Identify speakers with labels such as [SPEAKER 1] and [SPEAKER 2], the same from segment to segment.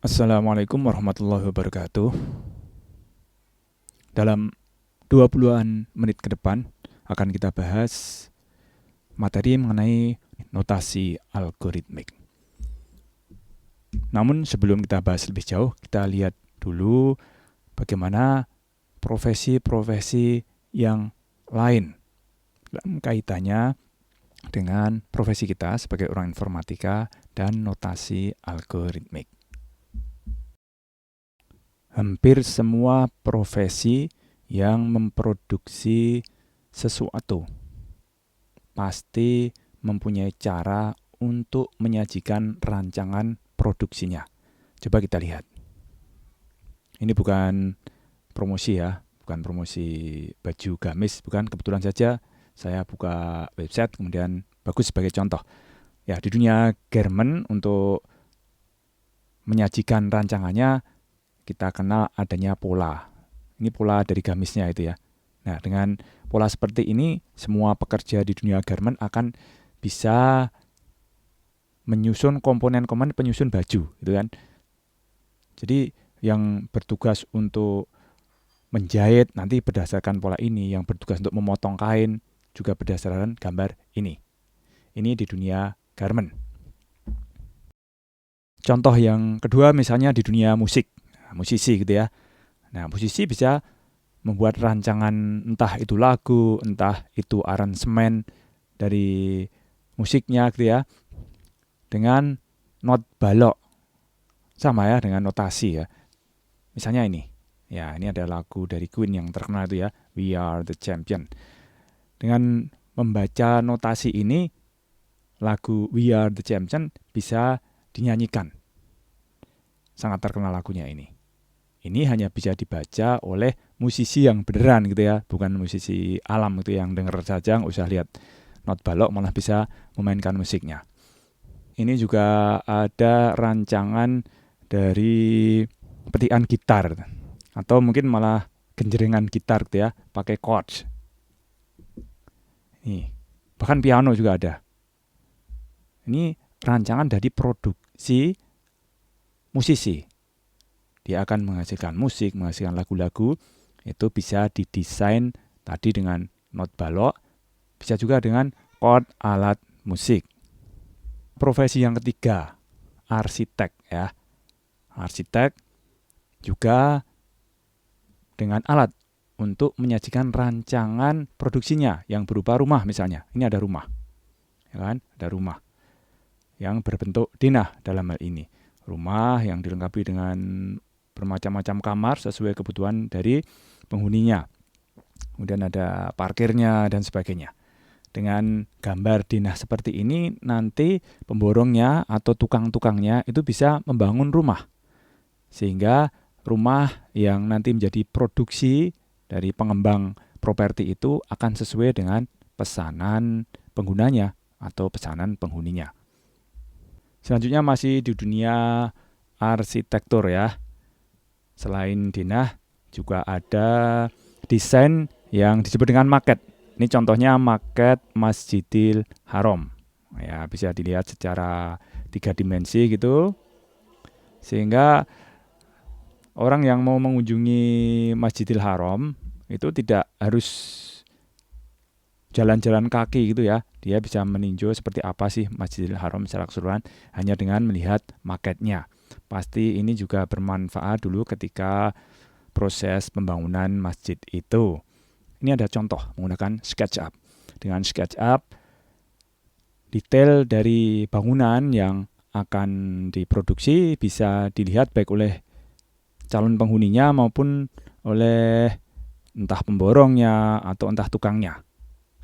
[SPEAKER 1] Assalamualaikum warahmatullahi wabarakatuh. Dalam 20-an menit ke depan akan kita bahas materi mengenai notasi algoritmik. Namun sebelum kita bahas lebih jauh, kita lihat dulu bagaimana profesi-profesi yang lain dalam kaitannya dengan profesi kita sebagai orang informatika dan notasi algoritmik. Hampir semua profesi yang memproduksi sesuatu pasti mempunyai cara untuk menyajikan rancangan produksinya. Coba kita lihat. Ini bukan promosi ya, bukan promosi baju gamis, bukan. Kebetulan saja saya buka website kemudian bagus sebagai contoh. Ya, di dunia garment untuk menyajikan rancangannya kita kenal adanya pola. Ini pola dari gamisnya itu ya. Nah, dengan pola seperti ini, semua pekerja di dunia garment akan bisa menyusun komponen-komponen penyusun baju, gitu kan. Jadi, yang bertugas untuk menjahit nanti berdasarkan pola ini, yang bertugas untuk memotong kain juga berdasarkan gambar ini. Ini di dunia garment. Contoh yang kedua misalnya di dunia musik. Musisi gitu ya. Nah, musisi bisa membuat rancangan entah itu lagu, entah itu aransemen dari musiknya gitu ya. Dengan not balok. Sama ya dengan notasi ya. Misalnya ini. Ya, ini ada lagu dari Queen yang terkenal itu ya, We Are the Champion. Dengan membaca notasi ini, lagu We Are the Champion bisa dinyanyikan. Sangat terkenal lagunya ini. Ini hanya bisa dibaca oleh musisi yang beneran gitu ya, bukan musisi alam gitu yang denger saja nggak usah lihat not balok malah bisa memainkan musiknya. Ini juga ada rancangan dari petikan gitar atau mungkin malah genjrengan gitar gitu ya, pakai chords. Nih, bahkan piano juga ada. Ini rancangan dari produksi musisi. Dia akan menghasilkan musik, menghasilkan lagu-lagu, itu bisa didesain tadi dengan not balok, bisa juga dengan chord alat musik. Profesi yang ketiga, arsitek ya. Arsitek juga dengan alat untuk menyajikan rancangan produksinya yang berupa rumah misalnya. Ini ada rumah, ya kan? Ada rumah yang berbentuk denah dalam hal ini. Rumah yang dilengkapi dengan bermacam-macam kamar sesuai kebutuhan dari penghuninya. Kemudian ada parkirnya dan sebagainya. Dengan gambar denah seperti ini, nanti pemborongnya atau tukang-tukangnya itu bisa membangun rumah. Sehingga rumah yang nanti menjadi produksi dari pengembang properti itu akan sesuai dengan pesanan penggunanya atau pesanan penghuninya. Selanjutnya masih di dunia arsitektur ya. Selain denah juga ada desain yang disebut dengan maket. Ini contohnya maket Masjidil Haram. Ya, bisa dilihat secara 3 dimensi gitu. Sehingga orang yang mau mengunjungi Masjidil Haram itu tidak harus jalan-jalan kaki gitu ya. Dia bisa meninjau seperti apa sih Masjidil Haram secara keseluruhan hanya dengan melihat maketnya. Pasti ini juga bermanfaat dulu ketika proses pembangunan masjid itu. Ini ada contoh menggunakan SketchUp. Dengan SketchUp, detail dari bangunan yang akan diproduksi bisa dilihat baik oleh calon penghuninya maupun oleh entah pemborongnya atau entah tukangnya.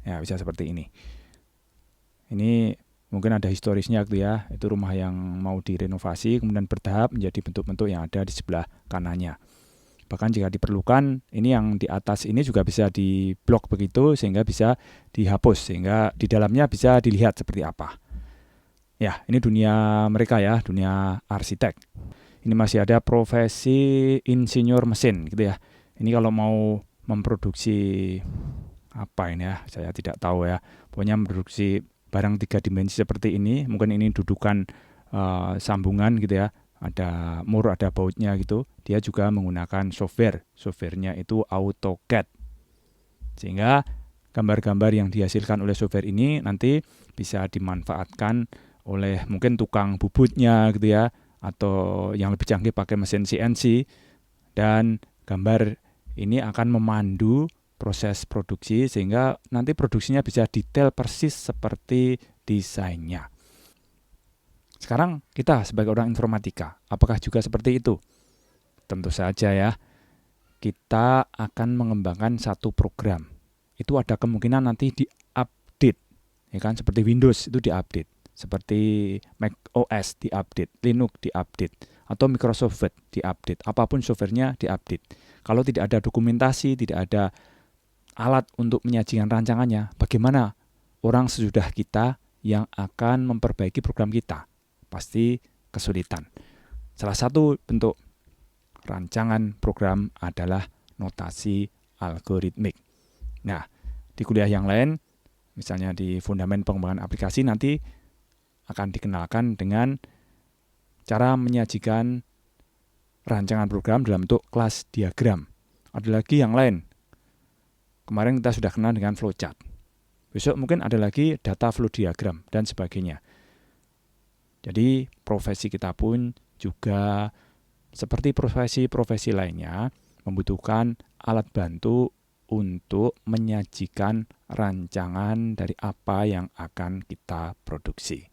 [SPEAKER 1] Ya, bisa seperti ini. Ini mungkin ada historisnya gitu ya. Itu rumah yang mau direnovasi kemudian bertahap menjadi bentuk-bentuk yang ada di sebelah kanannya. Bahkan jika diperlukan, ini yang di atas ini juga bisa diblok begitu sehingga bisa dihapus sehingga di dalamnya bisa dilihat seperti apa. Ya, ini dunia mereka ya, dunia arsitek. Ini masih ada profesi insinyur mesin gitu ya. Ini kalau mau memproduksi apa ini ya, saya tidak tahu ya. Pokoknya memproduksi barang 3 dimensi seperti ini, mungkin ini dudukan sambungan gitu ya, ada mur, ada bautnya gitu, dia juga menggunakan softwarenya itu AutoCAD, sehingga gambar-gambar yang dihasilkan oleh software ini nanti bisa dimanfaatkan oleh mungkin tukang bubutnya gitu ya, atau yang lebih canggih pakai mesin CNC, dan gambar ini akan memandu proses produksi sehingga nanti produksinya bisa detail persis seperti desainnya. Sekarang kita sebagai orang informatika, apakah juga seperti itu? Tentu saja ya. Kita akan mengembangkan satu program. Itu ada kemungkinan nanti diupdate. Ya kan, seperti Windows itu diupdate, seperti Mac OS diupdate, Linux diupdate, atau Microsoft Word diupdate. Apapun softwarenya diupdate. Kalau tidak ada dokumentasi, tidak ada alat untuk menyajikan rancangannya, bagaimana orang sesudah kita yang akan memperbaiki program kita? Pasti kesulitan. Salah satu bentuk rancangan program adalah notasi algoritmik. Nah, di kuliah yang lain, misalnya di fundament pengembangan aplikasi, nanti akan dikenalkan dengan cara menyajikan rancangan program dalam bentuk kelas diagram. Ada lagi yang lain. Kemarin kita sudah kenal dengan flowchart. Besok mungkin ada lagi data flow diagram dan sebagainya. Jadi profesi kita pun juga seperti profesi-profesi lainnya membutuhkan alat bantu untuk menyajikan rancangan dari apa yang akan kita produksi.